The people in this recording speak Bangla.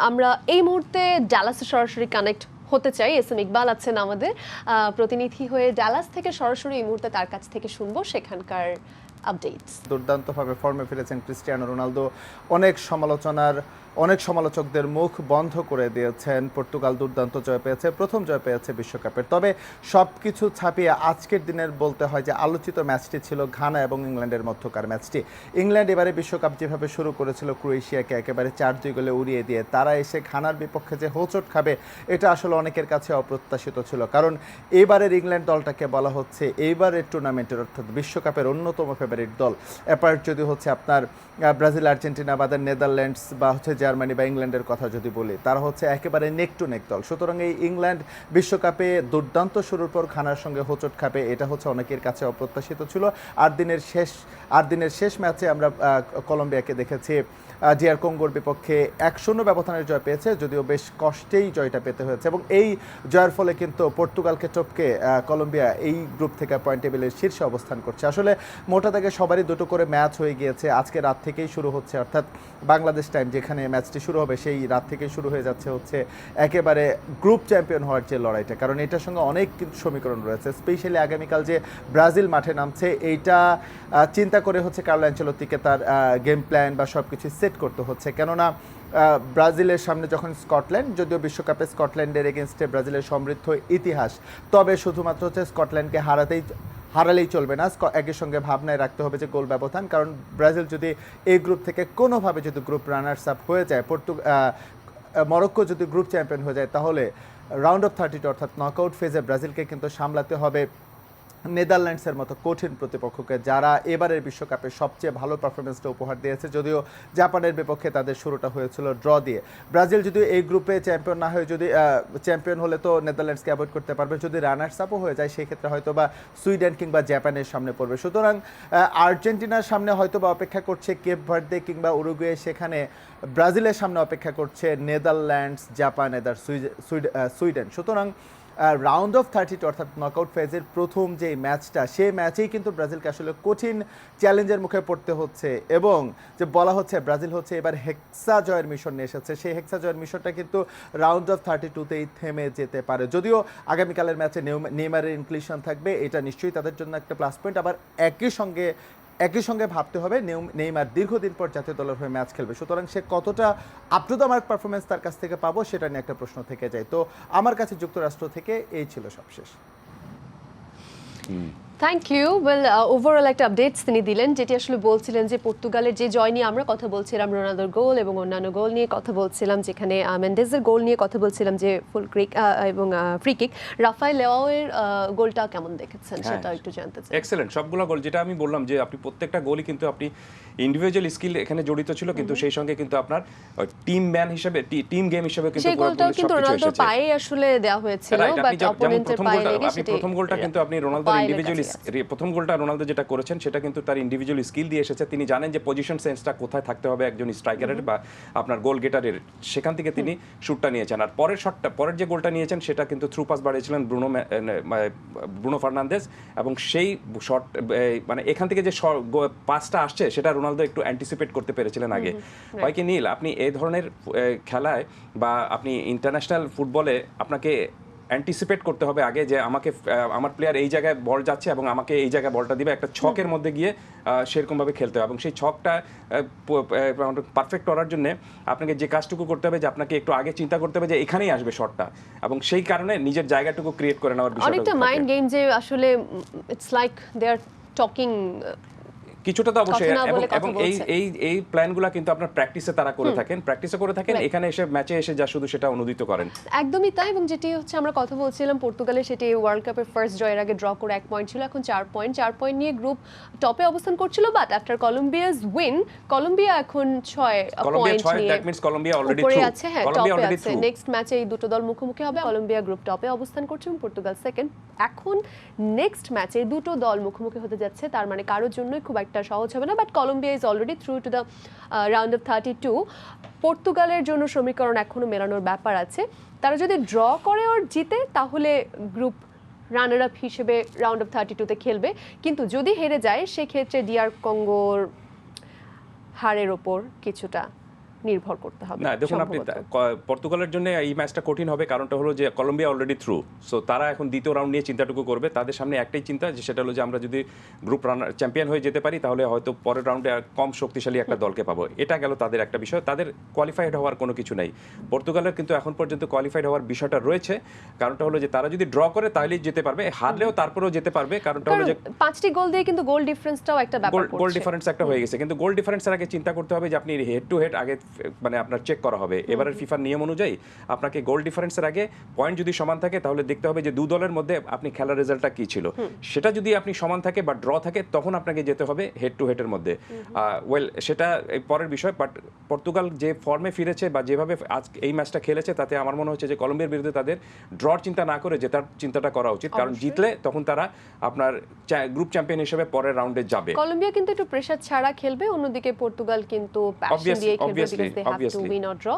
আমরা এই মুহূর্তে ডালাসে সরাসরি কানেক্ট হতে চাই। এস এম ইকবাল আছেন আমাদের প্রতিনিধি হয়ে ডালাস থেকে সরাসরি এই মুহূর্তে তার কাছ থেকে শুনবো সেখানকার আপডেটস। দুর্দান্তভাবে ফর্মে ফিরেছেন ক্রিস্টিয়ানো রোনালদো। অনেক সমালোচকদের মুখ বন্ধ করে দিয়েছেন। পর্তুগাল দুর্দান্ত জয় পেয়েছে, প্রথম জয় পেয়েছে বিশ্বকাপের। তবে সব কিছু ছাপিয়ে আজকের দিনের বলতে হয় যে আলোচিত ম্যাচটি ছিল ঘানা এবং ইংল্যান্ডের মধ্যকার ম্যাচটি। ইংল্যান্ড এবারে বিশ্বকাপ যেভাবে শুরু করেছিল ক্রোয়েশিয়াকে একেবারে 4-2 গোলে উড়িয়ে দিয়ে তারা এসে ঘানার বিপক্ষে যে হোঁচট খাবে এটা আসলে অনেকের কাছে অপ্রত্যাশিত ছিল। কারণ এবারের ইংল্যান্ড দলটাকে বলা হচ্ছে এইবারের টুর্নামেন্টের অর্থাৎ বিশ্বকাপের অন্যতম ফেভারিট দল। অ্যাপার্ট যদি হচ্ছে আপনার ব্রাজিল, আর্জেন্টিনা বা নেদারল্যান্ডস বা হচ্ছে জার্মানি বা ইংল্যান্ডের কথা যদি বলি, তারা হচ্ছে একেবারে নেক টু নেক দল। সুতরাং এই ইংল্যান্ড বিশ্বকাপে দুর্দান্ত শুরুর পর ঘানার সঙ্গে হোঁচট খাবে এটা হচ্ছে অনেকের কাছে অপ্রত্যাশিত ছিল। আর দিনের শেষ ম্যাচে আমরা কলম্বিয়াকে দেখেছি ডিআর কঙ্গোর বিপক্ষে 1-0 ব্যবধানের জয় পেয়েছে, যদিও বেশ কষ্টেই জয়টা পেতে হয়েছে। এবং এই জয়ের ফলে কিন্তু পর্তুগালকে টপকে কলম্বিয়া এই গ্রুপ থেকে পয়েন্ট টেবিলের শীর্ষে অবস্থান করছে। আসলে মোটা থেকে সবারই দুটো করে ম্যাচ হয়ে গিয়েছে। আজকে রাত থেকেই শুরু হচ্ছে, অর্থাৎ বাংলাদেশ টাইম যেখানে ম্যাচটি শুরু হবে সেই রাত থেকেই শুরু হয়ে যাচ্ছে হচ্ছে একেবারে গ্রুপ চ্যাম্পিয়ন হওয়ার যে লড়াইটা। কারণ এটার সঙ্গে অনেক কিন্তু সমীকরণ রয়েছে। স্পেশালি আগামীকাল যে ব্রাজিল মাঠে নামছে এইটা চিন্তা করে হচ্ছে কার্লো আনচেলত্তিকে তার গেম প্ল্যান বা সব কিছু সেট করতে হচ্ছে। কেননা ব্রাজিলের সামনে যখন স্কটল্যান্ড, যদিও বিশ্বকাপে স্কটল্যান্ডের এগেনস্টে ব্রাজিলের সমৃদ্ধ ইতিহাস, তবে শুধুমাত্র হচ্ছে স্কটল্যান্ডকে হারালেই চলবে না। একই সঙ্গে ভাবনায় রাখতে হবে যে গোল ব্যবধান। কারণ ব্রাজিল যদি এই গ্রুপ থেকে কোনোভাবে যদি গ্রুপ রানার্স আপ হয়ে যায়, মরক্কো যদি গ্রুপ চ্যাম্পিয়ন হয়ে যায়, তাহলে রাউন্ড অফ 32 অর্থাৎ নকআউট ফেজে ব্রাজিলকে কিন্তু সামলাতে হবে নেদারল্যান্ডসের মতো কঠিন প্রতিপক্ষকে, যারা এবারের বিশ্বকাপে সবচেয়ে ভালো পারফরমেন্সটা উপহার দিয়েছে। যদিও জাপানের বিপক্ষে তাদের শুরুটা হয়েছিল ড্র দিয়ে। ব্রাজিল যদি এই গ্রুপে চ্যাম্পিয়ন না হয়ে যদি চ্যাম্পিয়ন হলে তো নেদারল্যান্ডসকে অ্যাভয়েড করতে পারবে। যদি রানার্স আপও হয়ে যায় সেই ক্ষেত্রে হয়তো বা সুইডেন কিংবা জাপানের সামনে পড়বে। সুতরাং আর্জেন্টিনার সামনে হয়তো বা অপেক্ষা করছে কেপ ভার্দে কিংবা উরুগুয়ে, সেখানে ব্রাজিলের সামনে অপেক্ষা করছে নেদারল্যান্ডস, জাপান, সুইডেন। সুতরাং রাউন্ড অফ 32 অর্থাৎ নকআউট ফেজের প্রথম যে ম্যাচটা, সেই ম্যাচেই কিন্তু ব্রাজিলকে আসলে কঠিন চ্যালেঞ্জের মুখে পড়তে হচ্ছে। এবং যে বলা হচ্ছে ব্রাজিল হচ্ছে এবার হেক্সা জয়ের মিশন নিয়ে এসেছে, সেই হেক্সা জয়ের মিশনটা কিন্তু রাউন্ড অফ 32তেই থেমে যেতে পারে। যদিও আগামীকালের ম্যাচে নেইমারের ইনক্লুশন থাকবে, এটা নিশ্চয়ই তাদের জন্য একটা প্লাস পয়েন্ট। আবার একই সঙ্গে ভাবতে হবে নেইমার দীর্ঘদিন পর জাতীয় দলের হয়ে ম্যাচ খেলবে। সুতরাং সে কতটা up to the mark performance তার কাছ থেকে পাবো সেটা নিয়ে একটা প্রশ্ন থেকে যায়। তো আমার কাছে যুক্তরাষ্ট্র থেকে এই ছিল সবশেষ। Thank you. ওয়েল, ওভারঅল একটা আপডেটস তিনি দিলেন, যেটি আসলে বলছিলেন যে পর্তুগালের যে জয় নিয়ে আমরা কথা বলছিলাম, রোনালদোর গোল এবং অন্যান্য গোল নিয়ে কথা বলছিলাম, যেখানে মেন্ডেজের গোল নিয়ে কথা বলছিলাম যে ফুল ক্রিক এবং ফ্রি কিক। রাফায়েল লেওয়ের গোলটা কেমন দেখেছেন সেটা একটু জানতে চাই। এক্সেলেন্ট সবগুলো গোল, যেটা আমি বললাম যে আপনি প্রত্যেকটা গোলই কিন্তু আপনি ইন্ডিভিজুয়াল স্কিল এখানে জড়িত ছিল, কিন্তু সেই সঙ্গে কিন্তু আপনার টিম ম্যান হিসেবে, টিম গেম হিসেবে কিন্তু সেই গোলটাও কিন্তু রোনালদোর পায়ে আসলে দেওয়া হয়েছিল, বাট অপোনেন্টের পায়ে লেগে সেটা প্রথম গোলটা কিন্তু আপনি রোনালদোর ইন্ডিভিজুয়াল, প্রথম গোলটা রোনালদো যেটা করেছেন সেটা কিন্তু তার ইন্ডিভিজুয়াল স্কিল দিয়ে এসেছে। তিনি জানেন যে পজিশন সেন্সটা কোথায় থাকতে হবে একজন স্ট্রাইকারের বা আপনার গোল গেটারের, সেখান থেকে তিনি শুটটা নিয়েছেন। আর পরের যে গোলটা নিয়েছেন সেটা কিন্তু থ্রু পাস বাড়িয়েছিলেন ব্রুনো ফার্নান্দেজ, এবং সেই শট মানে এখান থেকে যে পাসটা আসছে সেটা রোনালদো একটু অ্যান্টিসিপেট করতে পেরেছিলেন আগে। হয় কি নীল, আপনি এই ধরনের খেলায় বা আপনি ইন্টারন্যাশনাল ফুটবলে আপনাকে অ্যান্টিসিপেট করতে হবে আগে যে আমার প্লেয়ার এই জায়গায় বল যাচ্ছে এবং আমাকে এই জায়গায় বলটা দিবে, একটা ছকের মধ্যে গিয়ে সেরকমভাবে খেলতে হবে। এবং সেই ছকটা পারফেক্ট করার জন্য আপনাকে যে কাজটুকু করতে হবে যে আপনাকে একটু আগে চিন্তা করতে হবে যে এখানেই আসবে শটটা, এবং সেই কারণে নিজের জায়গাটুকু ক্রিয়েট করে নেওয়ার বিষয়টা অনেকটা মাইন্ড গেম, যে আসলে it's like they are talking কিছুটা তো অবশ্যই। এবং এই প্ল্যানগুলো কিন্তু আপনার প্র্যাকটিসে তারা করে থাকেন, এখানে এসে ম্যাচে এসে যা শুধু সেটা অনুদিত করেন। একদমই তাই। এবং যেটি হচ্ছে আমরা কথা বলছিলাম পর্তুগালের, সেটি ওয়ার্ল্ড কাপের ফার্স্ট জয়ের আগে ড্র করে 1 পয়েন্ট ছিল, এখন 4 পয়েন্ট নিয়ে গ্রুপ টপে অবস্থান করছিল। বাট আফটার কলম্বিয়াস উইন, কলম্বিয়া এখন 6 পয়েন্ট নিয়ে দ্যাট মিন্স কলম্বিয়া অলরেডি উপরে থ্রু। আছে। হ্যাঁ, টপে আছে। নেক্সট ম্যাচে এই দুটো দল মুখোমুখি হবে। কলম্বিয়া গ্রুপ টপে অবস্থান করছে এবং পর্তুগাল সেকেন্ড। এখন নেক্সট ম্যাচে দুটো দল মুখোমুখি হতে যাচ্ছে, তার মানে কারোর জন্যই খুব একটা সহজ হবে না। But Colombia is already through to the round of 32। পর্তুগালের জন্য সমীকরণ এখনো মেলানোর ব্যাপার আছে। তারা যদি ড্র করে আর জিতে, তাহলে গ্রুপ রানার আপ হিসেবে রাউন্ড অফ 32তে খেলবে। কিন্তু যদি হেরে যায় সেক্ষেত্রে ডিআর কঙ্গোর হারের ওপর কিছুটা নির্ভর করতে হবে না দেখুন আপনি সম্ভবত। পর্তুগালের জন্য এই ম্যাচটা কঠিন হবে, কারণটা হলো যে কলম্বিয়া অলরেডি থ্রু, সো তারা এখন দ্বিতীয় রাউন্ড নিয়ে চিন্তাটুকু করবে। তাদের সামনে একটাই চিন্তা, যে সেটা হলো যে আমরা যদি গ্রুপ রানার চ্যাম্পিয়ন হয়ে যেতে পারি তাহলে হয়তো পরের রাউন্ডে কম শক্তিশালী একটা দলকে পাবো। এটা গেল তাদের একটা বিষয়। তাদের কোয়ালিফাইড হওয়ার কোনো কিছু নাই। পর্তুগালের কিন্তু এখন পর্যন্ত কোয়ালিফাইড হওয়ার বিষয়টা রয়েছে, কারণটা হলো যে তারা যদি ড্র করে তাহলেই যেতে পারবে, হারলেও তারপরেও যেতে পারবে। কারণটা হলো যে 5টি গোল দিয়ে কিন্তু গোল ডিফারেন্সটাও একটা ব্যাপার গোল করছে। ডিফারেন্স একটা হয়ে গেছে, কিন্তু গোল ডিফারেন্সের আগে চিন্তা করতে হবে যে আপনি হেড টু হেড আগে মানে আপনার চেক করা হবে। এবারের ফিফার নিয়ম অনুযায়ী আপনাকে গোল ডিফারেন্সের আগে পয়েন্ট যদি সমান থাকে তাহলে দেখতে হবে যে দুই দলের মধ্যে আপনি খেলার রেজাল্টটা কি ছিল। সেটা যদি আপনি সমান থাকে বা ড্র থাকে তখন আপনাকে যেতে হবে হেড টু হেডের মধ্যে। ওয়েল সেটা পরের বিষয়, বাট পর্তুগাল যে ফর্মে ফিরেছে বা যেভাবে আজ এই ম্যাচটা খেলেছে তাতে আমার মনে হচ্ছে যে কলম্বিয়ার বিরুদ্ধে তাদের ড্রর চিন্তা না করে জেতার চিন্তাটা করা উচিত, কারণ জিতলে তখন তারা আপনার গ্রুপ চ্যাম্পিয়ন হিসেবে পরের রাউন্ডে যাবে। কলম্বিয়া কিন্তু একটু প্রেসার ছাড়া খেলবে, অন্যদিকে পর্তুগাল কিন্তু প্যাশন দিয়ে খেলবে, because they have to win or draw।